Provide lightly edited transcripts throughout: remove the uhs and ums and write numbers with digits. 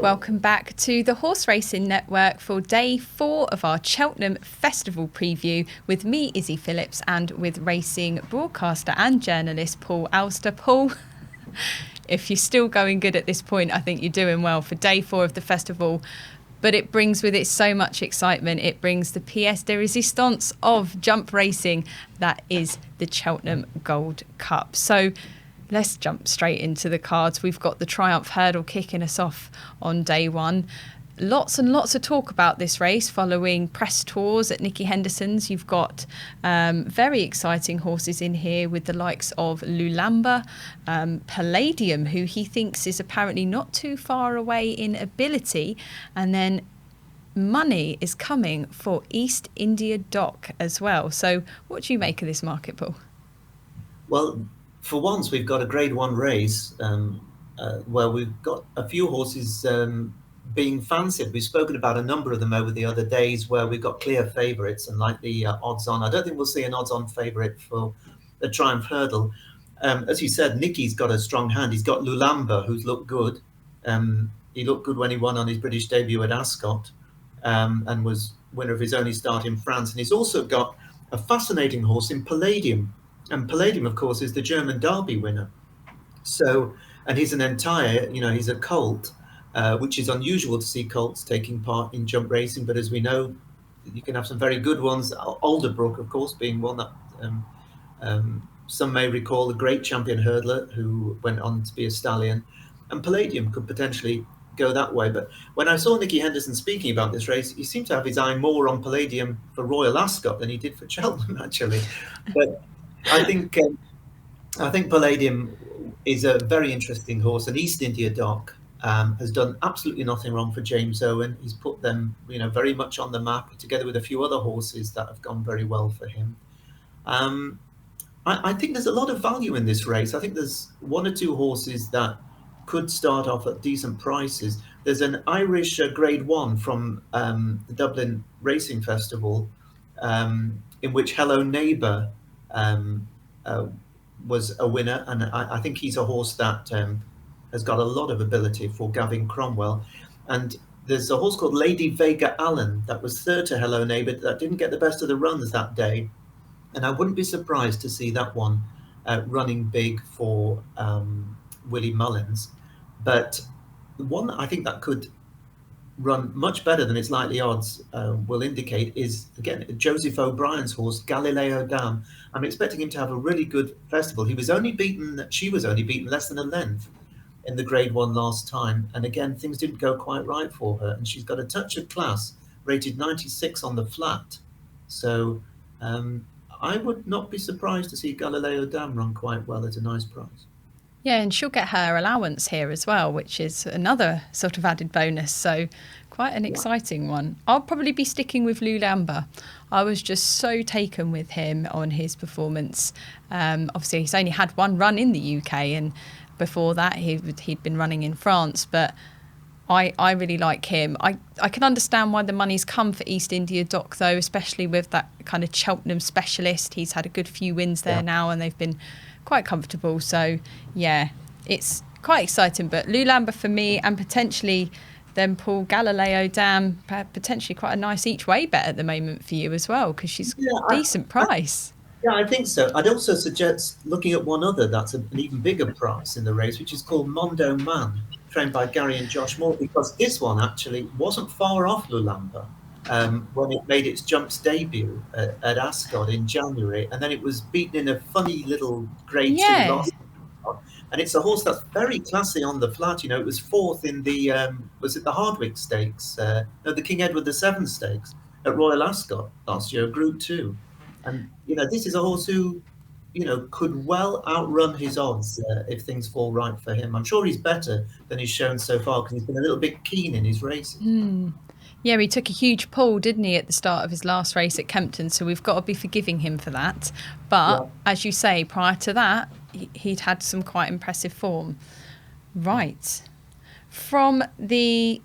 Welcome back to the Horse Racing Network for day 4 of our Cheltenham Festival preview with me, Izzy Phillips, and with racing broadcaster and journalist Paul Alster. Paul, if you're still going good at this point, I think you're doing well for day 4 of the festival. But it brings with it so much excitement. It brings the pièce de résistance of jump racing, that is the Cheltenham Gold Cup. So let's jump straight into the cards. We've got the Triumph Hurdle kicking us off on day 1. Lots and lots of talk about this race following press tours at Nicky Henderson's. You've got very exciting horses in here with the likes of Lulamba, Palladium, who he thinks is apparently not too far away in ability. And then money is coming for East India Dock as well. So what do you make of this market, Paul? Well, for once, we've got a Grade 1 race where we've got a few horses being fancied. We've spoken about a number of them over the other days where we've got clear favourites and likely odds-on. I don't think we'll see an odds-on favourite for the Triumph Hurdle. As you said, Nicky's got a strong hand. He's got Lulamba, who's looked good. He looked good when he won on his British debut at Ascot and was winner of his only start in France. And he's also got a fascinating horse in Palladium. And Palladium, of course, is the German Derby winner. So, and he's an entire, he's a colt, which is unusual to see colts taking part in jump racing. But as we know, you can have some very good ones. Alderbrook, of course, being one that some may recall, a great champion hurdler who went on to be a stallion. And Palladium could potentially go that way. But when I saw Nicky Henderson speaking about this race, he seemed to have his eye more on Palladium for Royal Ascot than he did for Cheltenham, actually. But I think Palladium is a very interesting horse, and East India Dock has done absolutely nothing wrong for James Owen. He's put them, very much on the map, together with a few other horses that have gone very well for him. I think there's a lot of value in this race. I think there's one or two horses that could start off at decent prices. There's an Irish Grade 1 from the Dublin Racing Festival, in which Hello Neighbour was a winner, and I think he's a horse that has got a lot of ability for Gavin Cromwell. And there's a horse called Lady Vega Allen that was third to Hello Neighbour that didn't get the best of the runs that day, and I wouldn't be surprised to see that one running big for Willie Mullins. But the one that I think that could run much better than its likely odds will indicate is, again, Joseph O'Brien's horse, Galileo Dam. I'm expecting him to have a really good festival. She was only beaten less than a length in the Grade 1 last time. And again, things didn't go quite right for her. And she's got a touch of class, rated 96 on the flat. So I would not be surprised to see Galileo Dam run quite well at a nice price. Yeah, and she'll get her allowance here as well, which is another sort of added bonus. So quite an exciting one. I'll probably be sticking with Lulamba. I was just so taken with him on his performance. Obviously, he's only had one run in the UK, and before that he'd been running in France. But I really like him. I can understand why the money's come for East India Dock, though, especially with that kind of Cheltenham specialist. He's had a good few wins there now, and they've been quite comfortable. So yeah, it's quite exciting. But Lulamba for me, and potentially then Paul, Galileo Dam, potentially quite a nice each way bet at the moment for you as well, because she's a decent price. I think so. I'd also suggest looking at one other that's an even bigger price in the race, which is called Mondo Man, trained by Gary and Josh Moore, because this one actually wasn't far off Lulamba when it made its jumps debut at Ascot in January, and then it was beaten in a funny little Grade 2 loss. And it's a horse that's very classy on the flat. It was fourth in the was it the Hardwick Stakes? No, the King Edward VII Stakes at Royal Ascot last year, Group 2. And this is a horse who could well outrun his odds if things fall right for him. I'm sure he's better than he's shown so far, because he's been a little bit keen in his racing. Yeah, he took a huge pull, didn't he, at the start of his last race at Kempton, so we've got to be forgiving him for that. But, as you say, prior to that, he'd had some quite impressive form. Right. From the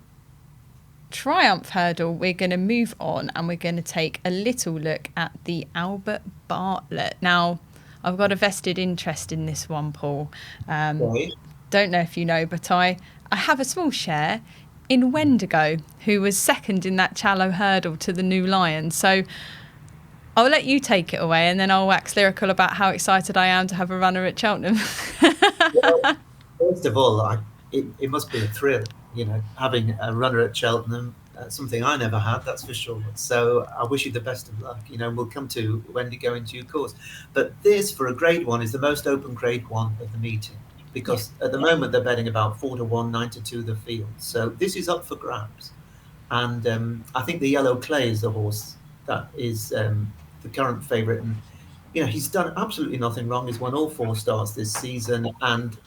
Triumph Hurdle, we're going to move on, and we're going to take a little look at the Albert Bartlett. Now, I've got a vested interest in this one, Paul. Don't know if you know, but I have a small share. in Wendigo, who was second in that Challow hurdle to the New Lion. So I'll let you take it away, and then I'll wax lyrical about how excited I am to have a runner at Cheltenham. Well, first of all, it must be a thrill, having a runner at Cheltenham. Something I never had, that's for sure. So I wish you the best of luck. We'll come to Wendigo in due course. But this, for a Grade 1, is the most open Grade 1 of the meeting, because at the moment they're betting about 4-1, 9-2 the field. So this is up for grabs. And I think the Yellow Clay is the horse that is the current favourite. And he's done absolutely nothing wrong. He's won all 4 starts this season, and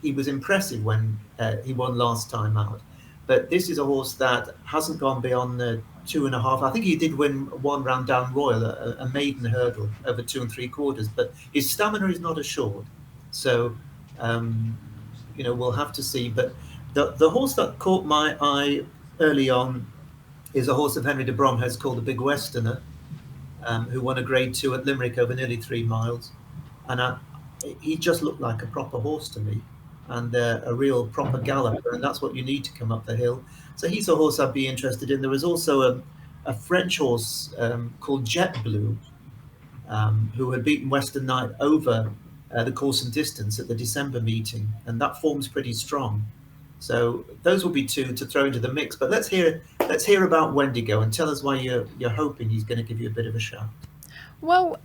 he was impressive when he won last time out. But this is a horse that hasn't gone beyond the 2.5. I think he did win one round down Royal, a maiden hurdle over 2 3/4. But his stamina is not assured. So, we'll have to see. But the horse that caught my eye early on is a horse of Henry de Bromhead's called the Big Westerner, who won a Grade 2 at Limerick over nearly 3 miles. And he just looked like a proper horse to me, and a real proper galloper, and that's what you need to come up the hill. So he's a horse I'd be interested in. There was also a French horse called Jet Blue, who had beaten Western Knight over the course and distance at the December meeting, and that form's pretty strong. So those will be 2 to throw into the mix. But let's hear about Wendigo, and tell us why you're hoping he's going to give you a bit of a shout. Well,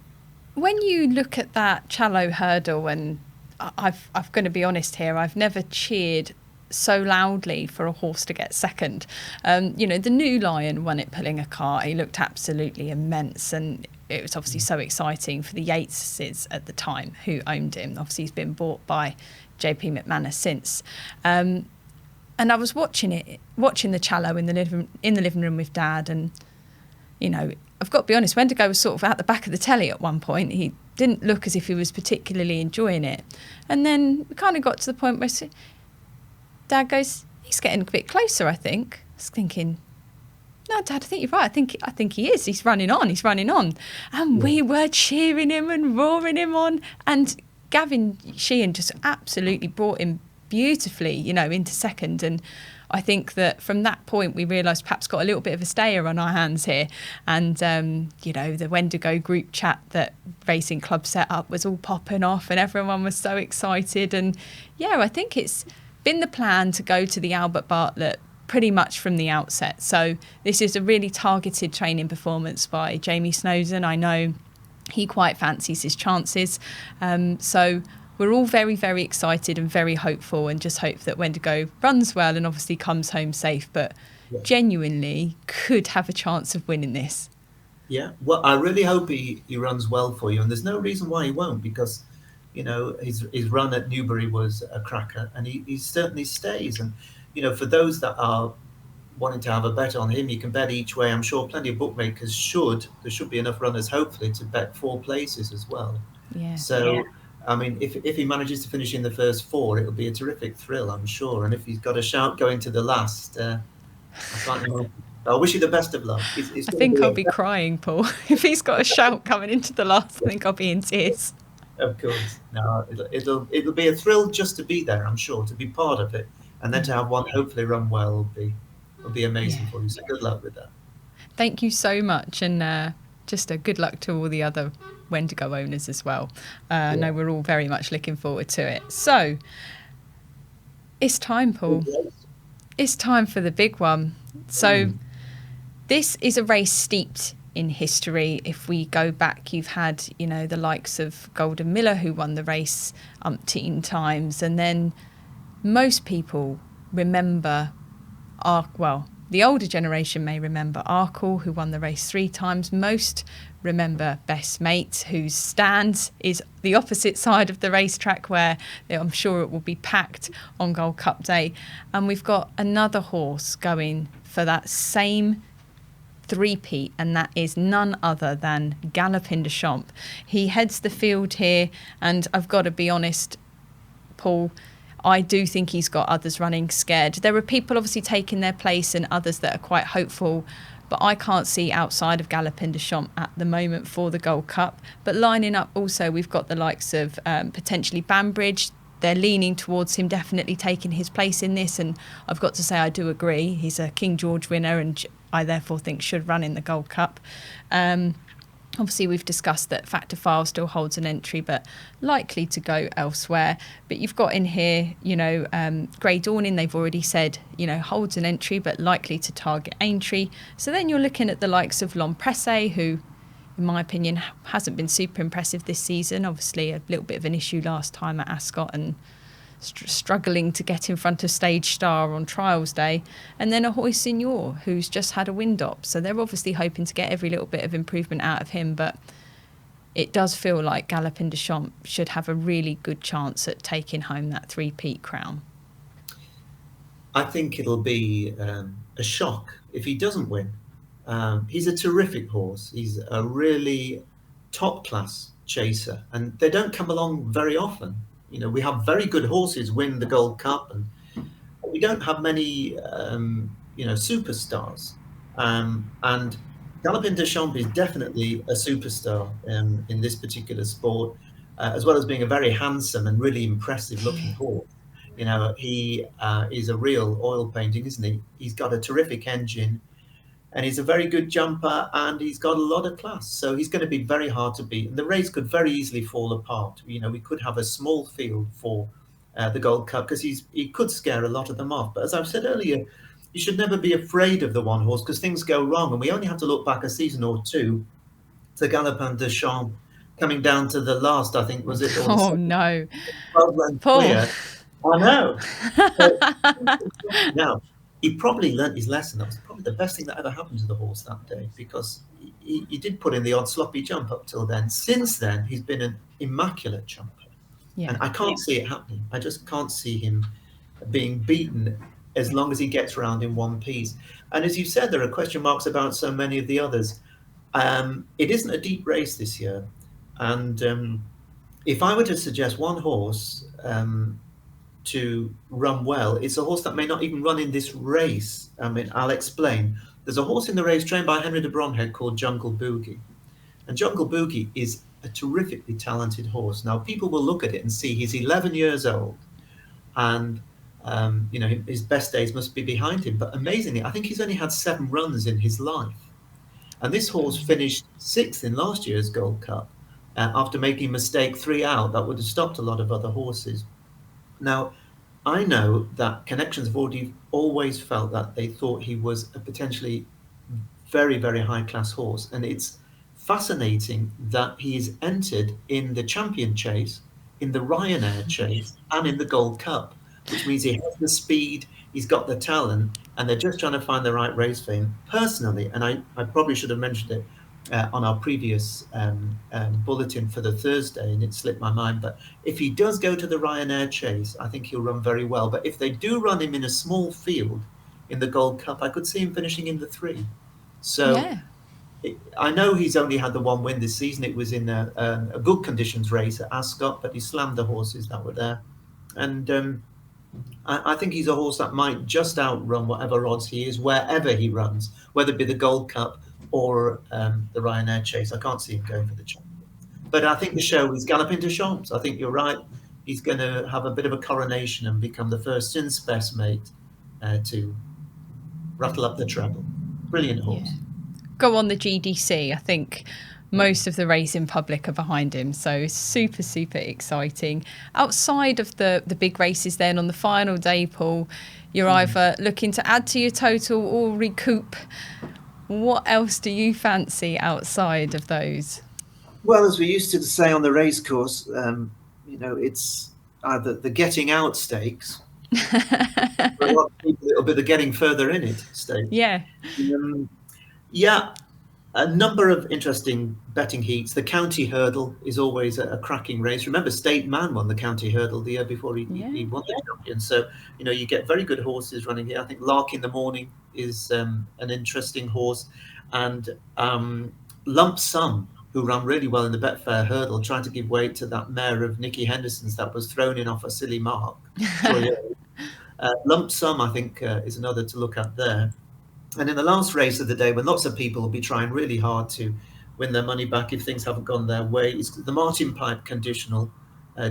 when you look at that Challow hurdle, and I've going to be honest here, I've never cheered so loudly for a horse to get second. The New Lion won it pulling a cart. He looked absolutely immense, and it was obviously so exciting for the Yateses at the time who owned him. Obviously, he's been bought by JP McManus since. And I was watching the Challow in the living room with Dad, and I've got to be honest, Wendigo was sort of at the back of the telly at one point. He didn't look as if he was particularly enjoying it. And then we kind of got to the point where Dad goes, he's getting a bit closer, I think. I was thinking, no, Dad, I think you're right. I think he is. He's running on. And we were cheering him and roaring him on. And Gavin Sheehan just absolutely brought him beautifully, into second. And I think that from that point we realised perhaps got a little bit of a stayer on our hands here. And, the Wendigo group chat that Racing Club set up was all popping off, and everyone was so excited. And, I think it's been the plan to go to the Albert Bartlett pretty much from the outset. So this is a really targeted training performance by Jamie Snowden. I know he quite fancies his chances. So we're all very, very excited and very hopeful, and just hope that Wendigo runs well and obviously comes home safe, but genuinely could have a chance of winning this. Yeah, well, I really hope he runs well for you, and there's no reason why he won't, because his run at Newbury was a cracker, and he certainly stays. And for those that are wanting to have a bet on him, you can bet each way. I'm sure plenty of bookmakers there should be enough runners hopefully to bet 4 places as well. I mean, if he manages to finish in the first 4, it'll be a terrific thrill, I'm sure. And if he's got a shout going to the last, I wish you the best of luck. I think I'll be crying, Paul. If he's got a shout coming into the last, I think I'll be in tears. Of course. No, it'll be a thrill just to be there, I'm sure, to be part of it. And then to have one hopefully run well will be amazing for you. So good luck with that. Thank you so much. And just a good luck to all the other Wendigo owners as well. I know we're all very much looking forward to it. So it's time, Paul. It's time for the big one. So this is a race steeped in history. If we go back, you've had, the likes of Golden Miller, who won the race umpteen times. And then most people remember, the older generation may remember Arkle, who won the race 3 times. Most remember Best Mate, whose stand is the opposite side of the racetrack, where I'm sure it will be packed on Gold Cup Day. And we've got another horse going for that same three-peat, and that is none other than Galopin de Champs. He heads the field here, and I've got to be honest, Paul, I do think he's got others running scared. There are people obviously taking their place and others that are quite hopeful, but I can't see outside of Galopin de Champs at the moment for the Gold Cup. But lining up also, we've got the likes of potentially Banbridge, they're leaning towards him definitely taking his place in this, and I've got to say I do agree. He's a King George winner, and I therefore think should run in the Gold Cup. Obviously, we've discussed that Factor File still holds an entry, but likely to go elsewhere. But you've got in here, Grey Dawning, they've already said, holds an entry, but likely to target Aintree. So then you're looking at the likes of L'Empresse, who, in my opinion, hasn't been super impressive this season. Obviously, a little bit of an issue last time at Ascot and struggling to get in front of Stage Star on trials day. And then a Hoy Senior, who's just had a wind up. So they're obviously hoping to get every little bit of improvement out of him. But it does feel like Galopin Des Champs should have a really good chance at taking home that three-peat crown. I think it'll be a shock if he doesn't win. He's a terrific horse. He's a really top-class chaser, and they don't come along very often. We have very good horses win the Gold Cup, and we don't have many, superstars. And Galopin Des Champs is definitely a superstar in this particular sport, as well as being a very handsome and really impressive-looking horse. He is a real oil painting, isn't he? He's got a terrific engine, and he's a very good jumper, and he's got a lot of class. So he's going to be very hard to beat. And the race could very easily fall apart. We could have a small field for the Gold Cup because he could scare a lot of them off. But as I've said earlier, you should never be afraid of the one horse because things go wrong. And we only have to look back a season or two to Galopin Des Champs coming down to the last, I think, was it? Oh, no. 12 Paul. Clear. I know. Now, he probably learnt his lesson. That was probably the best thing that ever happened to the horse that day because he did put in the odd sloppy jump up till then. Since then, he's been an immaculate jumper. Yeah. And I can't see it happening. I just can't see him being beaten as long as he gets around in one piece. And as you said, there are question marks about so many of the others. It isn't a deep race this year. And if I were to suggest one horse to run well, it's a horse that may not even run in this race. I'll explain. There's a horse in the race trained by Henry de Bronhead called Jungle Boogie. And Jungle Boogie is a terrifically talented horse. Now, people will look at it and see he's 11 years old and, his best days must be behind him. But amazingly, I think he's only had 7 runs in his life. And this horse finished 6th in last year's Gold Cup after making a mistake 3 out that would have stopped a lot of other horses. Now, I know that Connections have always felt that they thought he was a potentially very, very high-class horse. And it's fascinating that he is entered in the Champion Chase, in the Ryanair Chase, and in the Gold Cup, which means he has the speed, he's got the talent, and they're just trying to find the right race for him. Personally, and I probably should have mentioned it on our previous bulletin for the Thursday, and it slipped my mind, but if he does go to the Ryanair Chase, I think he'll run very well. But if they do run him in a small field in the Gold Cup, I could see him finishing in the 3. So Yeah. I know he's only had the one win this season. It was in a good conditions race at Ascot, but he slammed the horses that were there. And I think he's a horse that might just outrun whatever odds he is, wherever he runs, whether it be the Gold Cup or the Ryanair Chase. I can't see him going for the champion. But I think the show is Galopin Des Champs. I think you're right. He's going to have a bit of a coronation and become the first since best mate to rattle up the treble. Brilliant horse. Yeah. Go on the GDC. I think most of the racing public are behind him. So super, super exciting. Outside of the big races then on the final day, Paul, you're either looking to add to your total or recoup. What else do you fancy outside of those? Well, as we used to say on the race course, it's either the getting out stakes, for a lot of people it'll be the getting further in it stakes. Yeah. Yeah, a number of interesting betting heats. The County Hurdle is always a cracking race. Remember, State Man won the County Hurdle the year before he won the champion. So, you get very good horses running here. I think Lark in the Morning is an interesting horse. And Lump Sum, who ran really well in the Betfair Hurdle, trying to give weight to that mare of Nicky Henderson's that was thrown in off a silly mark. Lump Sum, I think, is another to look at there. And in the last race of the day, when lots of people will be trying really hard to win their money back if things haven't gone their way, it's the Martin Pipe Conditional.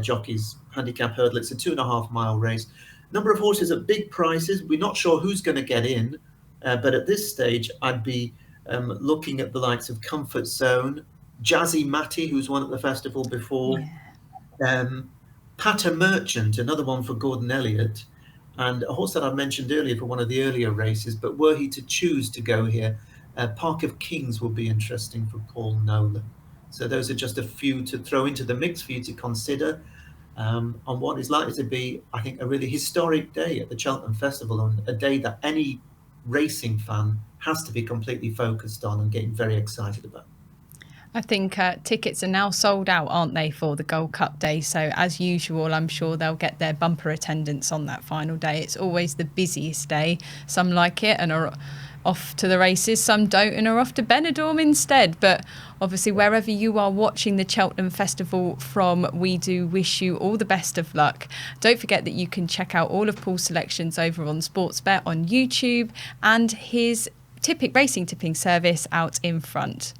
jockeys handicap hurdle. It's a 2.5 mile race. Number of horses at big prices. We're not sure who's going to get in, but at this stage, I'd be looking at the likes of Comfort Zone, Jazzy Matty, who's won at the festival before, Patter Merchant, another one for Gordon Elliott, and a horse that I mentioned earlier for one of the earlier races. But were he to choose to go here, Park of Kings would be interesting for Paul Nolan. So those are just a few to throw into the mix for you to consider on what is likely to be, I think, a really historic day at the Cheltenham Festival, and a day that any racing fan has to be completely focused on and getting very excited about. I think tickets are now sold out, aren't they, for the Gold Cup day? So as usual, I'm sure they'll get their bumper attendance on that final day. It's always the busiest day. Some like it and are off to the races, some don't and are off to Benidorm instead. But obviously, wherever you are watching the Cheltenham Festival from, we do wish you all the best of luck. Don't forget that you can check out all of Paul's selections over on Sportsbet on YouTube and his racing tipping service Out in Front.